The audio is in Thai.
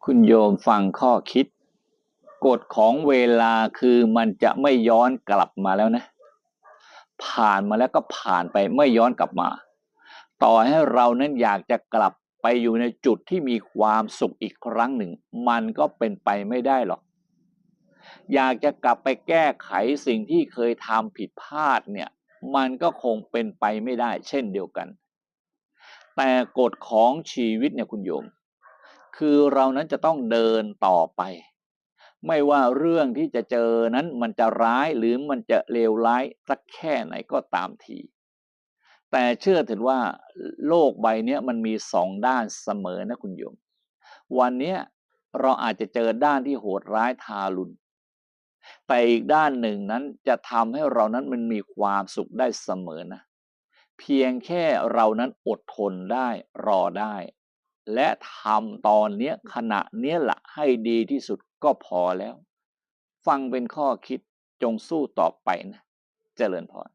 คุณโยมฟังข้อคิดกฎของเวลาคือมันจะไม่ย้อนกลับมาแล้วนะผ่านมาแล้วก็ผ่านไปไม่ย้อนกลับมาต่อให้เรานั้นอยากจะกลับไปอยู่ในจุดที่มีความสุขอีกครั้งหนึ่งมันก็เป็นไปไม่ได้หรอกอยากจะกลับไปแก้ไขสิ่งที่เคยทำผิดพลาดเนี่ยมันก็คงเป็นไปไม่ได้เช่นเดียวกันแต่กฎของชีวิตเนี่ยคุณโยมคือเรานั้นจะต้องเดินต่อไปไม่ว่าเรื่องที่จะเจอนั้นมันจะร้ายหรือมันจะเลวร้ายสักแค่ไหนก็ตามทีแต่เชื่อเถิดว่าโลกใบนี้มันมีสองด้านเสมอนะคุณโยมวันนี้เราอาจจะเจอด้านที่โหดร้ายทารุณแต่อีกด้านหนึ่งนั้นจะทำให้เรานั้นมันมีความสุขได้เสมอนะเพียงแค่เรานั้นอดทนได้รอได้และทำตอนนี้ขณะนี้แหละให้ดีที่สุดก็พอแล้วฟังเป็นข้อคิดจงสู้ต่อไปนะเจริญพร